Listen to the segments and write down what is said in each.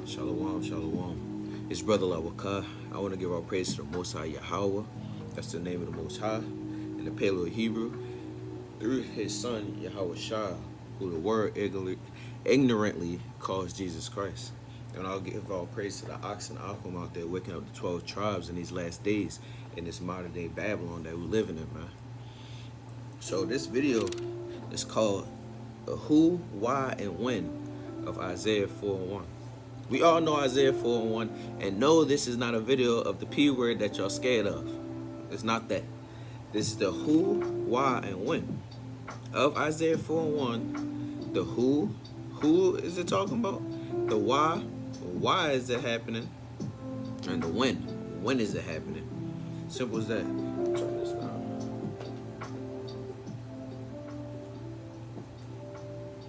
Shalom, shalom. It's Brother Lawaka. I want to give our praise to the Most High Yahweh. That's the name of the Most High in the Paleo Hebrew. Through his son, Yahweh Shah, who the word ignorantly calls Jesus Christ. And I'll give all praise to the Ox and Akum out there waking up the 12 tribes in these last days in this modern day Babylon that we're living in, man. So this video is called The Who, Why, and When of Isaiah 4:1. We all know Isaiah 4:1 and know this is not a video of the P word that y'all scared of. It's not that. This is the who, why, and when of Isaiah 4:1. The who is it talking about? The why is it happening? And the when is it happening? Simple as that. Turn this down.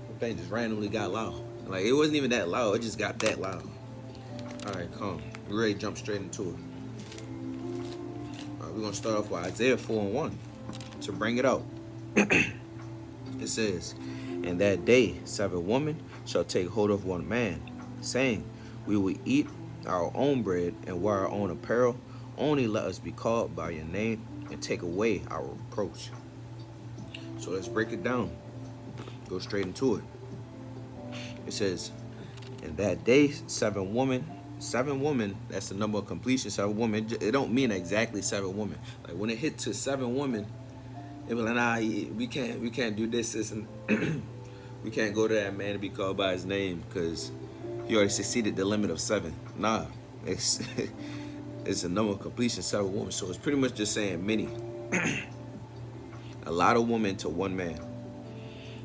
The thing just randomly got loud. Like, it wasn't even that loud. It just got that loud. All right, calm. We're ready to jump straight into it. All right, we're going to start off with Isaiah 4:1 to bring it out. It says, "In that day 7 women shall take hold of one man, saying, we will eat our own bread and wear our own apparel. Only let us be called by your name and take away our reproach." So let's break it down. Go straight into it. It says, in that day, 7 women, that's the number of completion, 7 women. It don't mean exactly 7 women. Like, when it hit to 7 women, it was like, nah, we can't do this, and we can't go to that man to be called by his name because he already succeeded the limit of 7. Nah, it's it's a number of completion, 7 women. So it's pretty much just saying many. A lot of women to one man.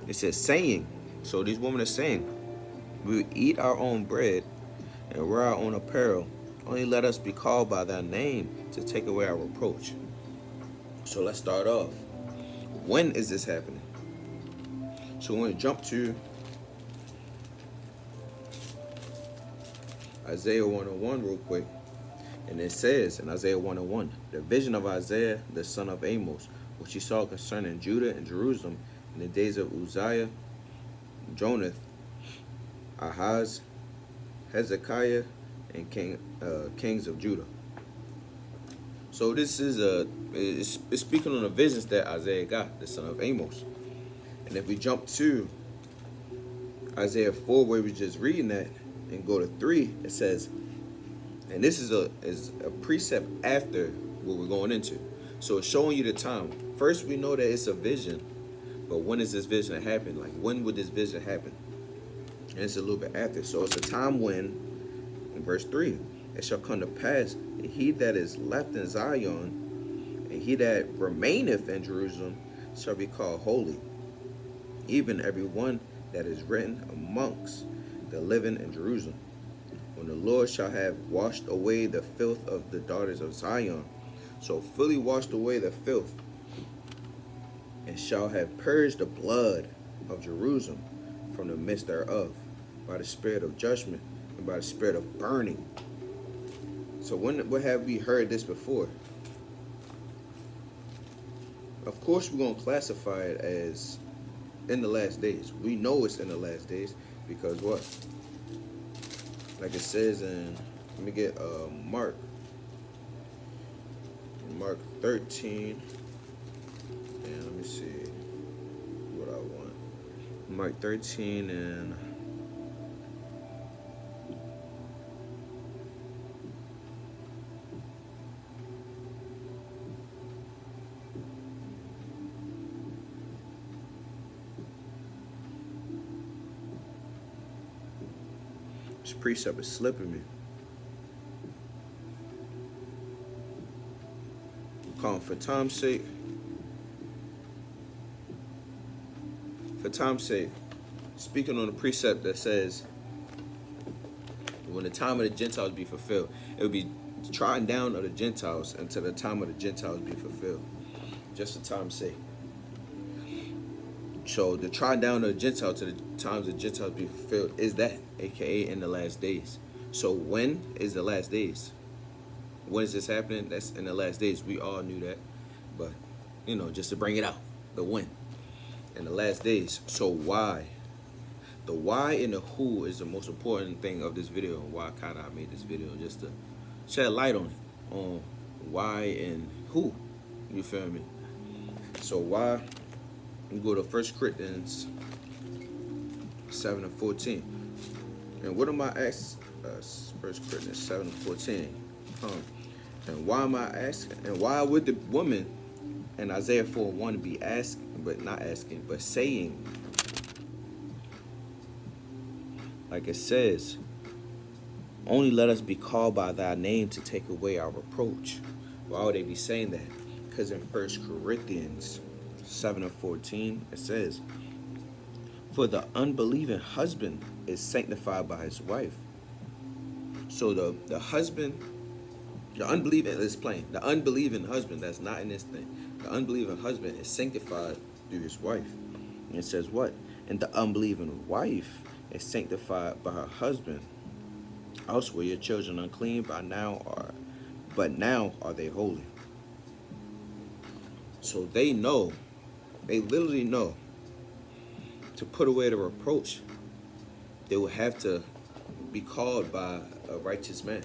It says saying. So these women are saying, we eat our own bread and wear our own apparel. Only let us be called by thy name to take away our reproach. So let's start off. When is this happening? So we're going to jump to Isaiah 1:1 real quick. And it says in Isaiah 1:1, the vision of Isaiah, the son of Amos, which he saw concerning Judah and Jerusalem in the days of Uzziah, Jonath, Ahaz, Hezekiah, and kings of Judah. So this is it's speaking on the visions that Isaiah got, the son of Amos. And if we jump to Isaiah 4, where we just reading that, and go to 3, it says, and this is a precept after what we're going into. So it's showing you the time. First, we know that it's a vision, but when is this vision happen? Like, when would this vision happen? And it's a little bit after. So it's a time when, in verse 3, it shall come to pass that he that is left in Zion and he that remaineth in Jerusalem shall be called holy, even every one that is written amongst the living in Jerusalem. When the Lord shall have washed away the filth of the daughters of Zion, so fully washed away the filth, and shall have purged the blood of Jerusalem from the midst thereof, by the spirit of judgment and by the spirit of burning. So when have we heard this before? Of course, we're going to classify it as in the last days. We know it's in the last days because what? Like it says in, let me get Mark 13, and let me see what I want. Mark 13 and this precept is slipping me. Calm for time's sake. For time's sake, speaking on the precept that says, when the time of the Gentiles be fulfilled, it will be trodden down of the Gentiles until the time of the Gentiles be fulfilled. Just for time's sake. So the trodden down of the Gentiles to the times the Gentiles be fulfilled is that, aka in the last days. So when is the last days? When is this happening? That's in the last days. We all knew that, but just to bring it out, the when in the last days. So why? The why and the who is the most important thing of this video, and why kind of I made this video, just to shed light on it, on why and who. You feel me? So why? We go to 1 Corinthians 7:14. And what am I asking? 1 Corinthians 7:14. And why am I asking? And why would the woman in Isaiah 4:1 be asking, but not asking, but saying, like it says, only let us be called by thy name to take away our reproach? Why would they be saying that? Because in 1 Corinthians 7:14, it says, for the unbelieving husband is sanctified by his wife. So the husband, the unbelieving, let's plain, the unbelieving husband, that's not in this thing, the unbelieving husband is sanctified through his wife. And it says what? And the unbelieving wife is sanctified by her husband. Also were your children unclean, but now are they holy. So they know, they literally know, to put away the reproach, they will have to be called by a righteous man.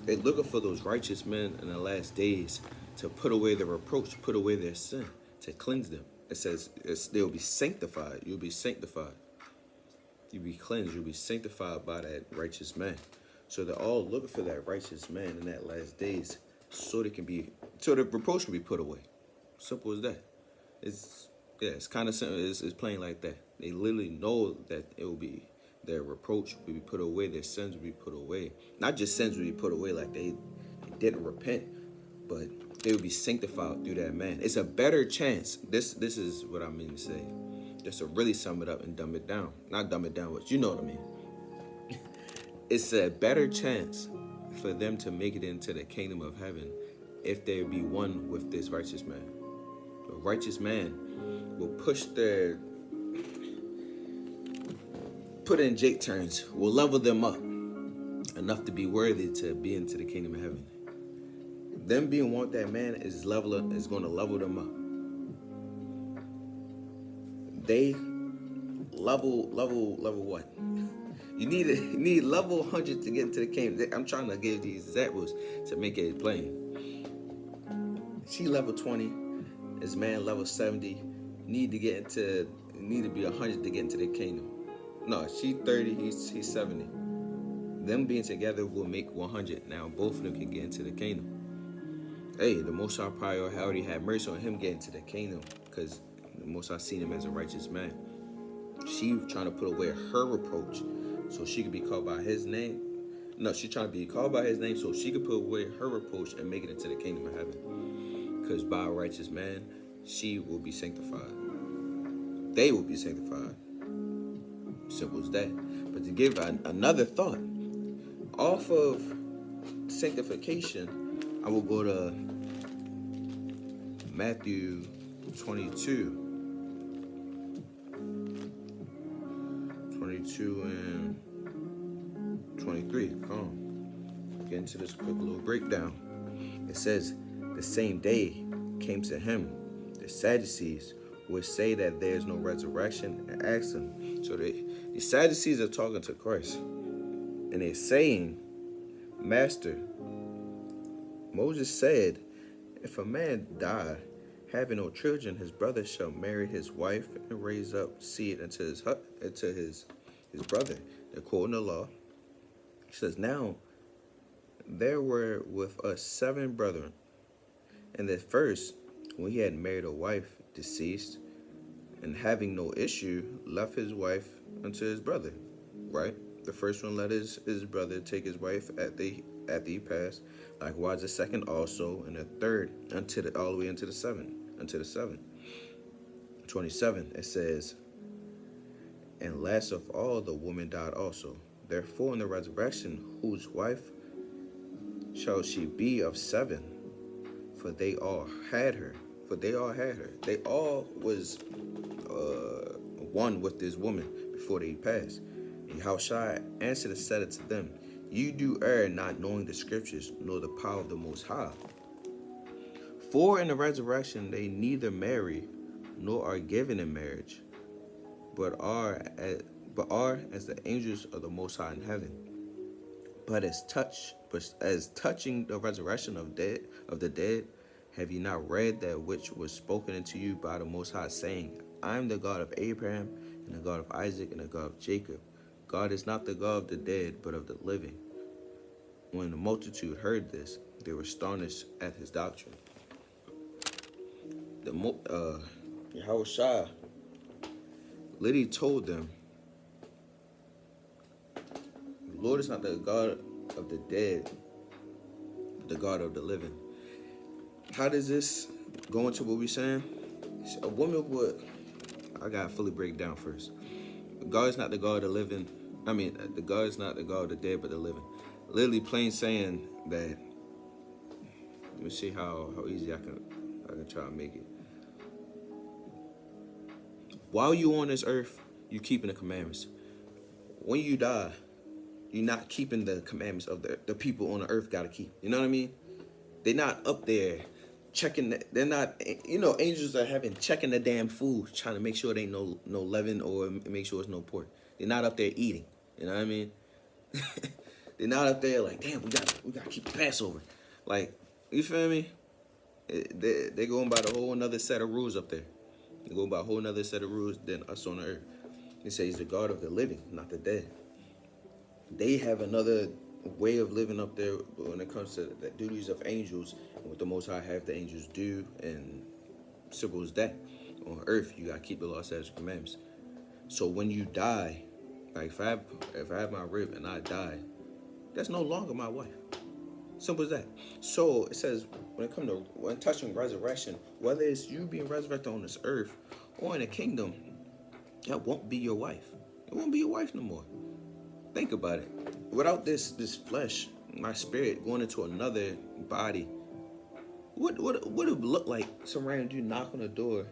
They're looking for those righteous men in the last days to put away the reproach, put away their sin, to cleanse them. It says they'll be sanctified. You'll be sanctified. You'll be cleansed. You'll be sanctified by that righteous man. So they're all looking for that righteous man in that last days, so the reproach can be put away. Simple as that. It's kind of simple. It's plain like that. They literally know that it will be, their reproach will be put away, their sins will be put away. Not just sins will be put away like they didn't repent, but they will be sanctified through that man. It's a better chance. This is what I mean to say. Just to really sum it up and dumb it down. Not dumb it down, but you know what I mean. It's a better chance for them to make it into the kingdom of heaven if they be one with this righteous man. The righteous man will put in Jake turns, will level them up enough to be worthy to be into the kingdom of heaven. Them being one with that man is going to level them up. They level what? You need level 100 to get into the kingdom. I'm trying to give these examples to make it plain. She level 20, his man level 70. Need to be 100 to get into the kingdom. No, she 30, he's 70. Them being together will make 100. Now both of them can get into the kingdom. Hey, the Most High probably already had mercy on him getting to the kingdom, because the Most High seen him as a righteous man. She trying to put away her reproach so she could be called by his name. No, she trying to be called by his name so she could put away her reproach and make it into the kingdom of heaven. Because by a righteous man, she will be sanctified. They will be sanctified. Simple as that. But to give another thought, off of sanctification, I will go to Matthew 22 and 23. Come on. Get into this quick little breakdown. It says, the same day came to him the Sadducees, which say that there is no resurrection, and asked him. So the Sadducees are talking to Christ, and they're saying, Master, Moses said, if a man die, having no children, his brother shall marry his wife and raise up seed into his brother. They're quoting the law. He says, now there were with us 7 brethren, and the first, when he had married a wife, deceased, and having no issue, left his wife unto his brother. Right? The first one let his brother take his wife after he passed. Likewise the second also, and the third all the way unto the seven. 27, it says, and last of all, the woman died also. Therefore, in the resurrection, whose wife shall she be of 7? For they all had her. They all was one with this woman before they passed. And Yahushua answered and said unto them, you do err, not knowing the scriptures, nor the power of the Most High. For in the resurrection they neither marry nor are given in marriage, but but are as the angels of the Most High in heaven. But as touching the resurrection of the dead, have ye not read that which was spoken unto you by the Most High, saying, I am the God of Abraham, and the God of Isaac, and the God of Jacob. God is not the God of the dead, but of the living. When the multitude heard this, they were astonished at his doctrine. Yahushua literally told them, the Lord is not the God of the dead, but the God of the living. How does this go into what we're saying? A woman would, I gotta fully break down first. God is not the God of the living. The God is not the God of the dead, but the living. Literally plain saying that. Let me see how easy I can try to make it. While you on this earth, you keeping the commandments. When you die, you're not keeping the commandments of the people on the earth gotta keep. You know what I mean? They're not up there checking. They're not. Angels are having checking the damn food, trying to make sure there ain't no leaven or make sure it's no pork. They're not up there eating. You know what I mean? They're not up there like, damn, we gotta keep the Passover. Like, you feel me? They're going by the whole another set of rules up there. They're going by a whole another set of rules than us on the earth. They say he's the God of the living, not the dead. They have another way of living up there when it comes to the duties of angels and what the Most High have the angels do, and simple as that. On earth, you gotta keep the law, statutes, and commandments. So when you die, like if I have my rib and I die, that's no longer my wife. Simple as that. So it says when touching resurrection, whether it's you being resurrected on this earth or in the kingdom, that won't be your wife. It won't be your wife no more. Think about it. Without this flesh, my spirit going into another body, what would it look like? Some random dude knock on the door,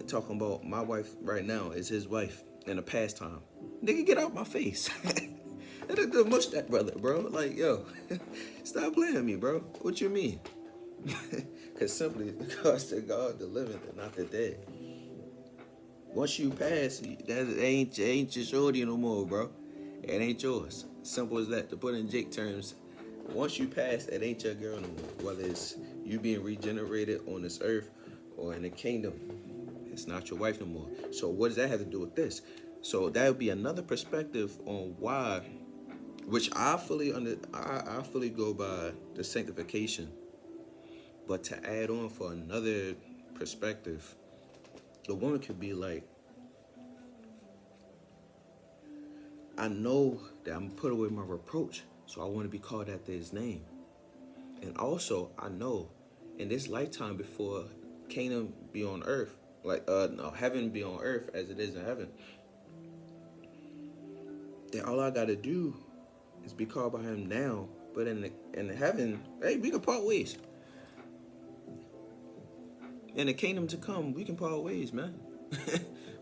talking about my wife right now is his wife in a pastime. Nigga, get out my face. Don't mush that brother, bro. Like, yo, stop playing with me, bro. What you mean? Because simply because the God the living and not the dead. Once you pass, that ain't your shorty no more, bro. It ain't yours. Simple as that. To put in Jake terms, once you pass, it ain't your girl no more. Whether it's you being regenerated on this earth or in the kingdom, it's not your wife no more. So what does that have to do with this? So that would be another perspective on why, which I fully go by the sanctification. But to add on for another perspective, the woman could be like, I know that I'm put away my reproach, so I want to be called after his name. And also, I know in this lifetime before kingdom be on earth, heaven be on earth as it is in heaven, that all I gotta do is be called by him now. But in the heaven, hey, we can part ways. In the kingdom to come, we can part ways, man.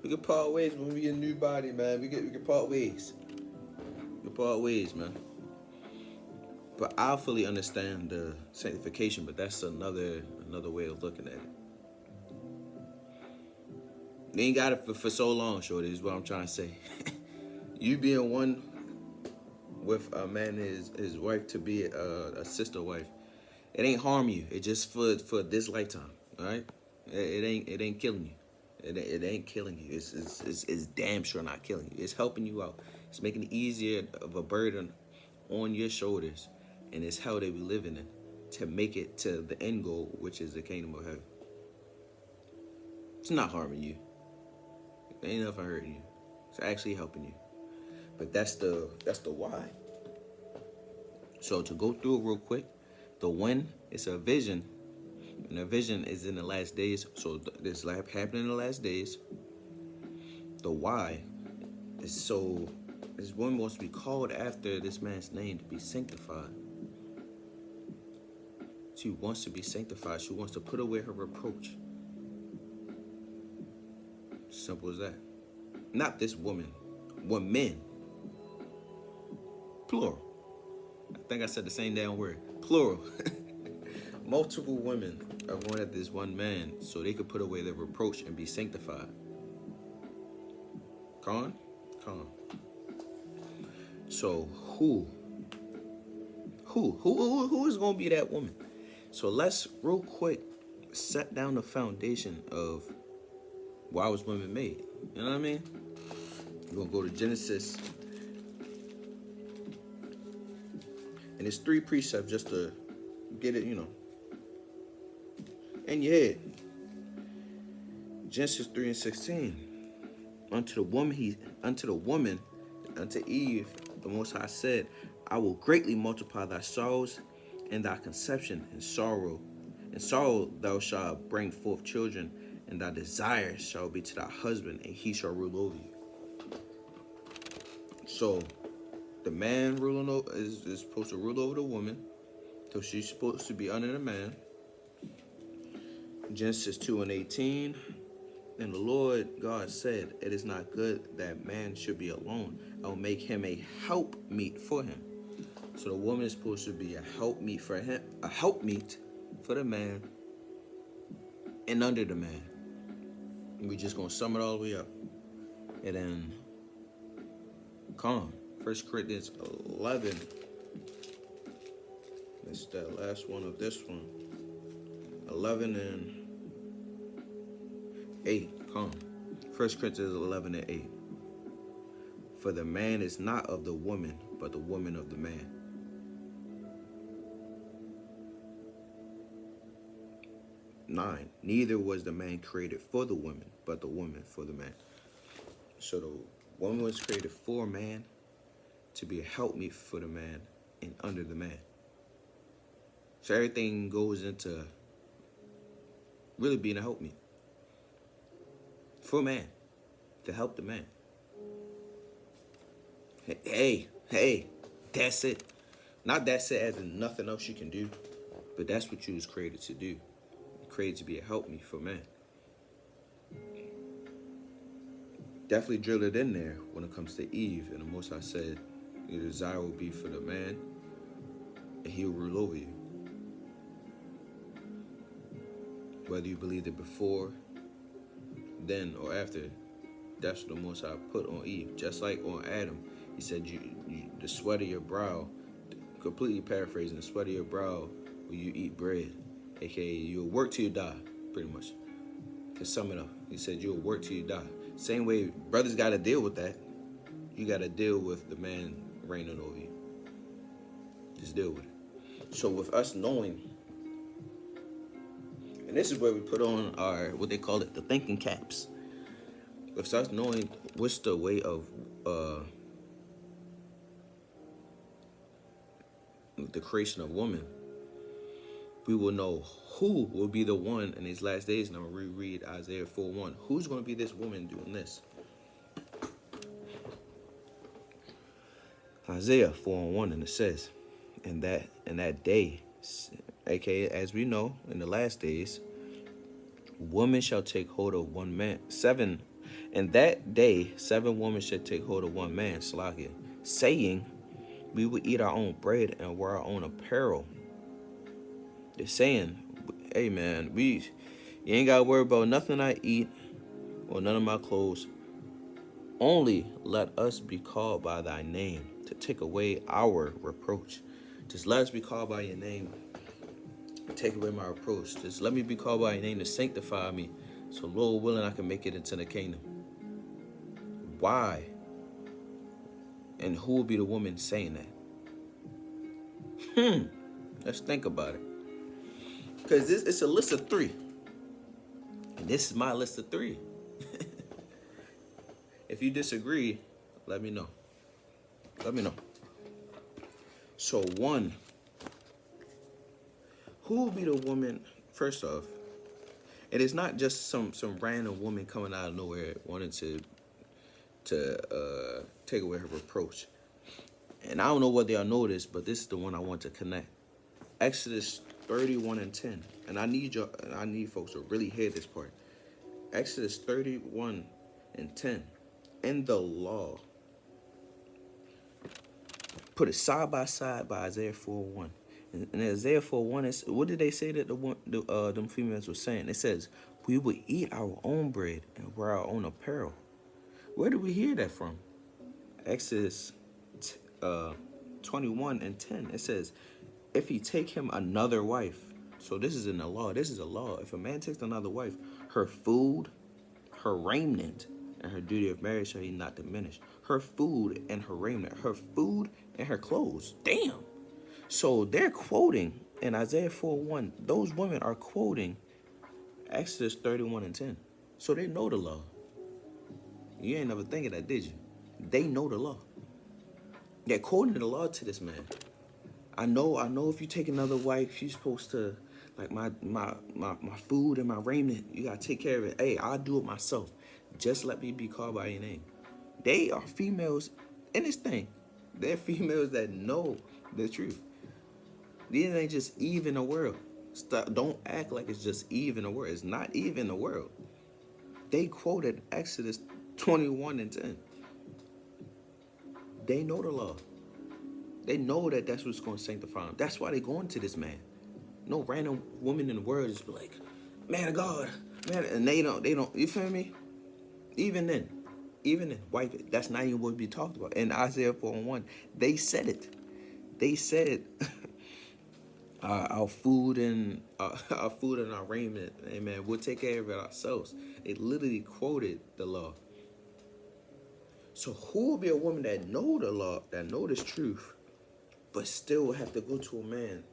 We can part ways when we get a new body, man. We can part ways. We can part ways, man. But I fully understand the sanctification, but that's another way of looking at it. You ain't got it for so long, shorty, is what I'm trying to say. You being one with a man and his wife to be a sister wife, it ain't harm you. It just for this lifetime, all right? It ain't killing you. It ain't killing you. It's damn sure not killing you. It's helping you out. It's making it easier of a burden on your shoulders, and it's how they be living in to make it to the end goal, which is the kingdom of heaven. It's not harming you. It ain't nothing hurting you. It's actually helping you. But that's the why. So to go through it real quick, the when, it's a vision. And the vision is in the last days. So this happening in the last days. The why is so this woman wants to be called after this man's name to be sanctified. She wants to be sanctified. She wants to put away her reproach. Simple as that. Not this woman. Women. Plural. I think I said the same damn word. Plural. Multiple women are going at this one man so they could put away their reproach and be sanctified. Con? Come on. So who is gonna be that woman? So let's real quick set down the foundation of why was women made. You know what I mean? We're gonna go to Genesis, and it's 3 precepts just to get it, in your head. Genesis 3:16. Unto the woman, unto Eve, the Most High said, I will greatly multiply thy sorrows and thy conception and sorrow. In sorrow thou shalt bring forth children, and thy desire shall be to thy husband, and he shall rule over you. So the man ruling over is supposed to rule over the woman. So she's supposed to be under the man. Genesis 2:18. And the Lord God said, it is not good that man should be alone. I will make him a helpmeet for him. So the woman is supposed to be a helpmeet for him, a helpmeet for the man and under the man. And we're just gonna sum it all the way up. And then come on, 1 Corinthians 11. That's that last one of this one. 11 and 8. Come. 1 Corinthians 11 and 8. For the man is not of the woman, but the woman of the man. 9. Neither was the man created for the woman, but the woman for the man. So the woman was created for man to be a helpmeet for the man and under the man. So everything goes into really being a helpmeet for man, to help the man. Hey, that's it. Not that's it as in nothing else you can do, but that's what you was created to do. You're created to be a helpmeet for man. Definitely drill it in there when it comes to Eve. And the Most High said, your desire will be for the man, and he will rule over you. Whether you believed it before, then, or after, that's what the Most High put on Eve. Just like on Adam, he said, you the sweat of your brow, completely paraphrasing, the sweat of your brow will you eat bread. AKA, you'll work till you die, pretty much. To sum it up, he said, you'll work till you die. Same way, brothers got to deal with that. You got to deal with the man reigning over you. Just deal with it. So with us knowing, and this is where we put on our, what they call it, the thinking caps. With us knowing what's the way of the creation of woman, we will know who will be the one in these last days. And I'm going to reread Isaiah 4:1. Who's going to be this woman doing this? Isaiah 4:1, and it says, in that day, aka as we know, in the last days, woman shall take hold of one man. In that day, 7 women shall take hold of one man, Salakia, saying, we will eat our own bread and wear our own apparel. They're saying, hey man, you ain't got to worry about nothing I eat or none of my clothes. Only let us be called by thy name to take away our reproach. Just let us be called by your name. Take away my reproach. Just let me be called by your name to sanctify me, so Lord willing I can make it into the kingdom. Why? And who will be the woman saying that? Let's think about it. Because it's a list of 3. And this is my list of 3. If you disagree, let me know. Let me know. So 1, who will be the woman? First off, it is not just some random woman coming out of nowhere wanting to take away her reproach. And I don't know whether y'all know this, but this is the one I want to connect. Exodus 31 and 10. And I need folks to really hear this part. Exodus 31 and 10. In the law, put it side by side by Isaiah 4:1. And Isaiah 4:1, what did they say that them females were saying? It says, we will eat our own bread and wear our own apparel. Where did we hear that from? Exodus 21 and 10. It says, if he take him another wife, so this is in the law. This is a law. If a man takes another wife, her food, her raiment, and her duty of marriage shall he not diminish. Her food and her raiment, her food and her clothes. Damn. So they're quoting in Isaiah 4:1. Those women are quoting Exodus 31 and 10. So they know the law. You ain't never think of that, did you? They know the law. They're quoting the law to this man. I know if you take another wife, you're supposed to, like, my food and my raiment, you gotta take care of it. Hey, I'll do it myself. Just let me be called by your name. They are females in this thing. They're females that know the truth. These ain't just Eve in the world. Don't act like it's just Eve in the world. It's not Eve in the world. They quoted Exodus 21 and 10. They know the law. They know that that's what's going to sanctify them. That's why they going to this man. No random woman in the world just be like, man of God, man, and they don't, you feel me? Even then, wipe it. That's not even what we talked about. In Isaiah 4:1, they said it. They said, our food and our raiment, amen, we'll take care of it ourselves. They literally quoted the law. So who will be a woman that know the law, that know this truth, but still have to go to a man,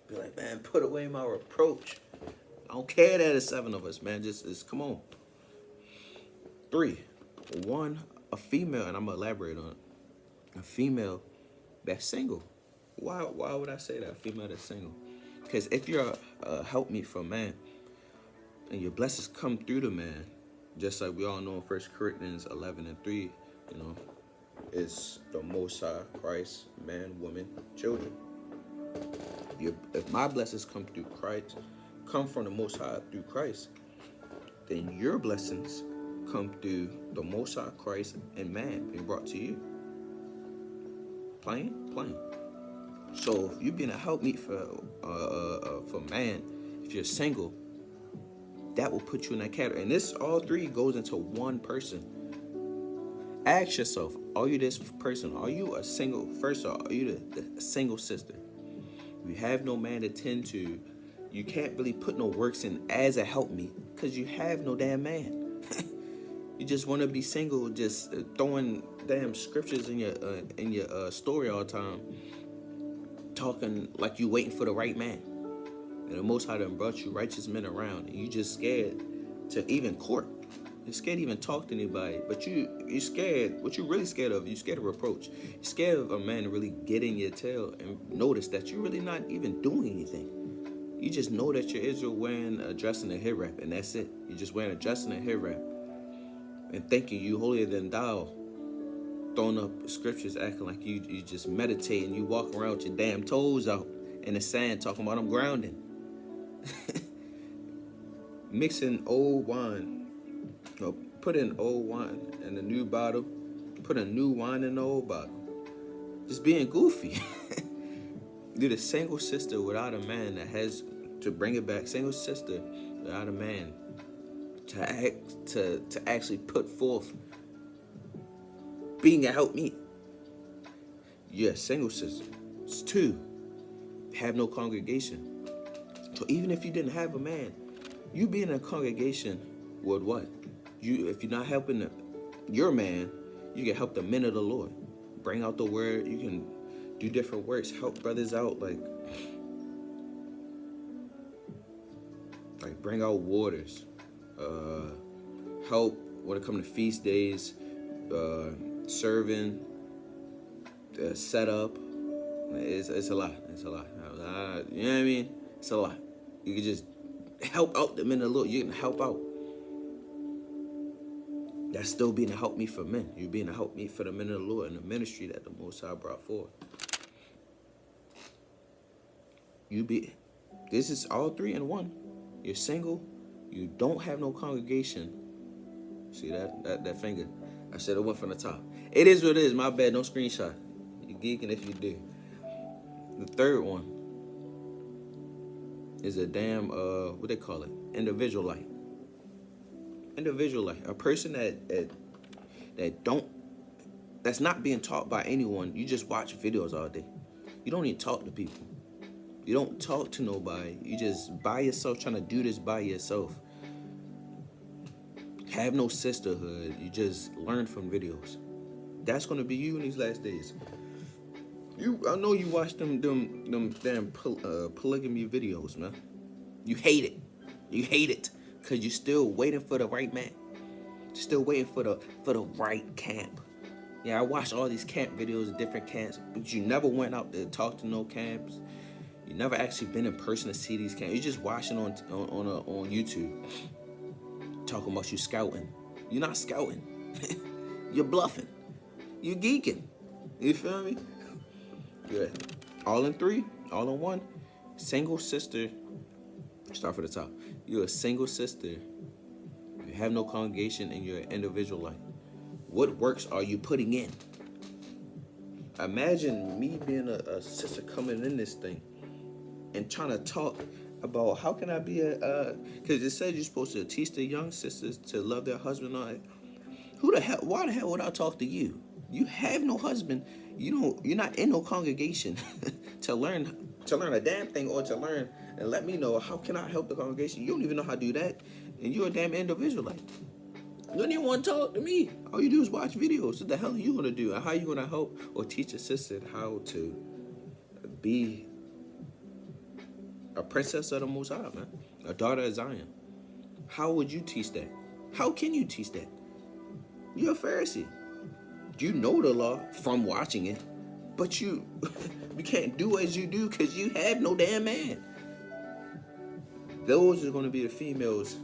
be like, man, put away my reproach. I don't care that it's 7 of us, man. Just come on. 3, 1, a female, and I'm gonna elaborate on it. A female that's single. Why would I say that? A female that's single? Because if you're a helpmeet for a man, and your blessings come through the man, just like we all know in 1 Corinthians 11 and 3, you know, it's the Most High, Christ, man, woman, children. If my blessings come through Christ, come from the Most High through Christ, then your blessings come through the Most High, Christ, and man being brought to you. Plain. So if you're being a helpmeet for man, if you're single, that will put you in that category. And this, all 3 goes into one person. Ask yourself, are you this person? Are you a single, first of all, are you the single sister? You have no man to tend to. You can't really put no works in as a helpmeet because you have no damn man. You just want to be single, just throwing damn scriptures in your story all the time, talking like you waiting for the right man. And the Most High done brought you righteous men around, and you just scared to even court. You're scared to even talk to anybody, but you're scared. What you're really scared of, you're scared of reproach. You're scared of a man to really get in your tail and notice that you're really not even doing anything. You just know that you're Israel wearing a dress and a head wrap, and that's it. You're just wearing a dress and a head wrap and thinking you holier than thou, throwing up scriptures, acting like you just meditate, and you walk around with your damn toes out in the sand talking about I'm grounding. Mixing old wine, or putting old wine in a new bottle, put a new wine in the old bottle. Just being goofy. You're the single sister without a man that has to bring it back. Single sister without a man to actually put forth being a helpmeet. You're a single sister. It's 2, have no congregation. So even if you didn't have a man, you be in a congregation would what? If you're not helping your man, you can help the men of the Lord. Bring out the word. You can do different works. Help brothers out, like bring out waters. Help when it comes to feast days. Serving. Set up. It's a lot. It's a lot. You know what I mean? It's a lot. You can just help out the men of the Lord. You can help out. That's still being a helpmeet for men. You're being a helpmeet for the men of the Lord and the ministry that the Most High brought forth. This is all 3 in one. You're single. You don't have no congregation. See that finger? I should have went from the top. It is what it is. My bad. Don't screenshot. You're geeking if you do. The 3rd one is a damn, what they call it? Individualite. A person that don't that's not being taught by anyone. You just watch videos all day. You don't even talk to people. You don't talk to nobody. You just by yourself, trying to do this by yourself. Have no sisterhood. You just learn from videos. That's gonna be you in these last days. I know you watch them damn polygamy videos, man. You hate it. You hate it because you're still waiting for the right man. Still waiting for the right camp. Yeah, I watched all these camp videos of different camps, but you never went out to talk to no camps. You never actually been in person to see these camps. You're just watching on YouTube, talking about you scouting. You're not scouting. You're bluffing. You're geeking. You feel me? Good. All in three, all in one. Single sister. Start from the top. You're a single sister. You have no congregation in your individual life. What works are you putting in? Imagine me being a sister coming in this thing and trying to talk about how can I be because it says you're supposed to teach the young sisters to love their husband. Why the hell would I talk to you? You have no husband. You're not in no congregation to learn a damn thing or to learn and let me know how can I help the congregation. You don't even know how to do that, and you're a damn individual. You don't even want to talk to me. All you do is watch videos. What the hell are you gonna do? And how are you gonna help or teach a sister how to be a princess of the Most High, man? A daughter of Zion. How would you teach that? How can you teach that? You're a Pharisee. You know the law from watching it, but you can't do as you do because you have no damn man. Those are going to be the females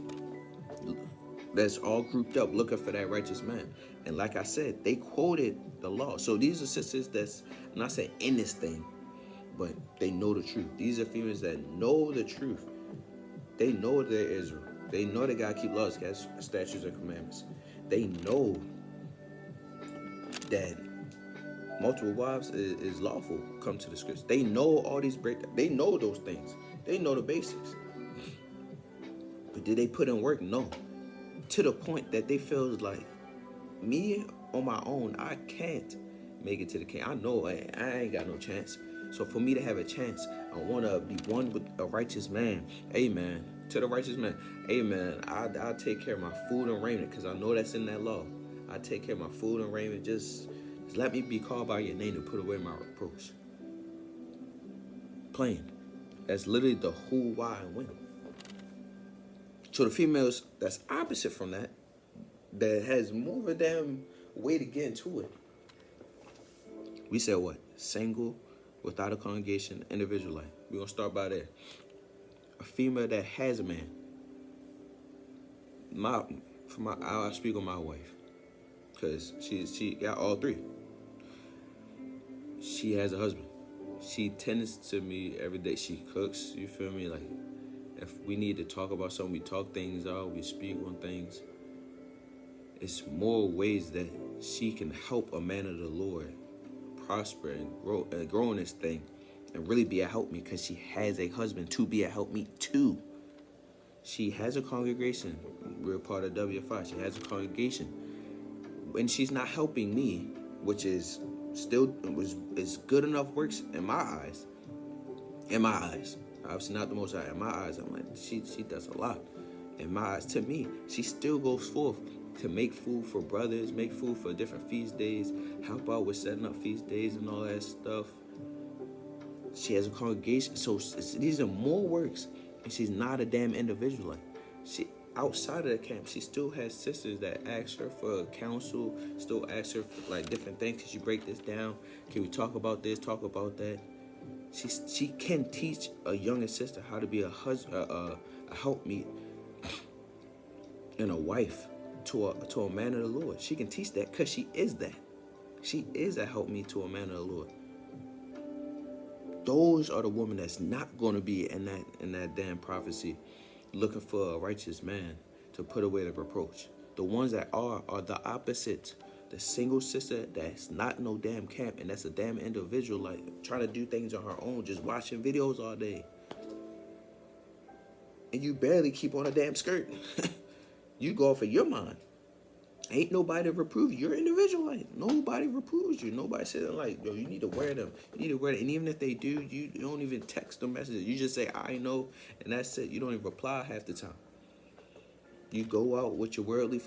that's all grouped up looking for that righteous man. And like I said, they quoted the law. So these are sisters that's, I'm not saying in this thing, but they know the truth. These are females that know the truth. They know they're Israel. They know they got to keep laws, statutes, and commandments. They know that multiple wives is lawful. Come to the scriptures. They know all these breakdowns. They know those things. They know the basics. But did they put in work? No. To the point that they feel like me on my own, I can't make it to the king. I know I ain't got no chance. So for me to have a chance, I want to be one with a righteous man. Amen. To the righteous man. Amen. I'll take care of my food and raiment because I know that's in that law. I take care of my food and raiment. Just let me be called by your name to put away my reproach. Plain. That's literally the who, why, and when. So the females that's opposite from that has more of a damn way to get into it. We said what? Single, without a congregation, individual life. We're going to start by there. A female that has a man. I'll speak on my wife. Because she got all three. She has a husband. She tends to me every day. She cooks, you feel me? Like, if we need to talk about something, we talk things out, we speak on things. It's more ways that she can help a man of the Lord prosper and grow in this thing and really be a helpmeet because she has a husband to be a helpmeet too. She has a congregation. We're part of WFI. She has a congregation. When she's not helping me, which is still is good enough works in my eyes. In my eyes. Obviously not the most high. In my eyes, I'm like, she does a lot. In my eyes, to me, she still goes forth to make food for brothers, make food for different feast days, help out with setting up feast days and all that stuff. She has a congregation, so these are more works, and she's not a damn individual. Like, she outside of the camp, she still has sisters that ask her for counsel, still ask her for like different things. Can you break this down? Can we talk about this? Talk about that? She can teach a younger sister how to be a husband, a helpmeet, and a wife to a man of the Lord. She can teach that because she is that. She is a helpmeet to a man of the Lord. Those are the women that's not going to be in that damn prophecy looking for a righteous man to put away the reproach. The ones that are the opposite. The single sister that's not no damn camp and that's a damn individual, like trying to do things on her own, just watching videos all day. And you barely keep on a damn skirt. You go off of your mind. Ain't nobody reprove you. You're an individual. Like, nobody reproves you. Nobody said like, yo, you need to wear them. You need to wear them. And even if they do, you don't even text them messages. You just say, I know, and that's it. You don't even reply half the time. You go out with your worldly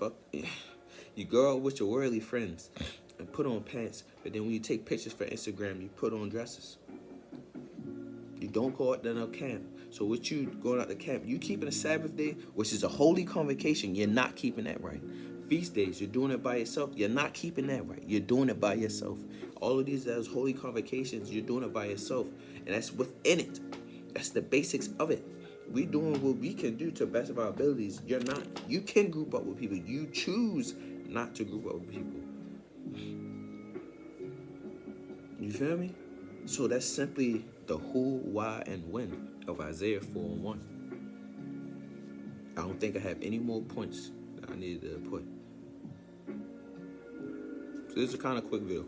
you go out with your worldly friends and put on pants, but then when you take pictures for Instagram, you put on dresses. You don't go out to no camp. So what you going out to camp, you keeping a Sabbath day, which is a holy convocation, you're not keeping that right. Feast days, you're doing it by yourself, you're not keeping that right. You're doing it by yourself. All of these as holy convocations, you're doing it by yourself. And that's within it. That's the basics of it. We doing what we can do to the best of our abilities. You're not. You can group up with people. You choose not to group up with people. You feel me? So that's simply the who, why, and when of Isaiah 4:1. I don't think I have any more points that I needed to put. So this is a kind of quick video.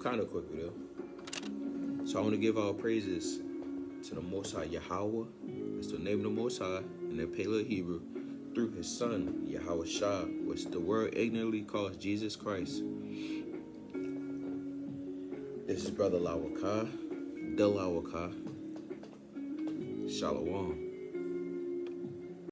So I want to give our praises to the Most High Yahweh. That's the name of the Most High in the Paleo Hebrew, through his son Yahweh Shah, which the word ignorantly calls Jesus Christ. This is Brother Lawakah, the Lawakah. Shalom.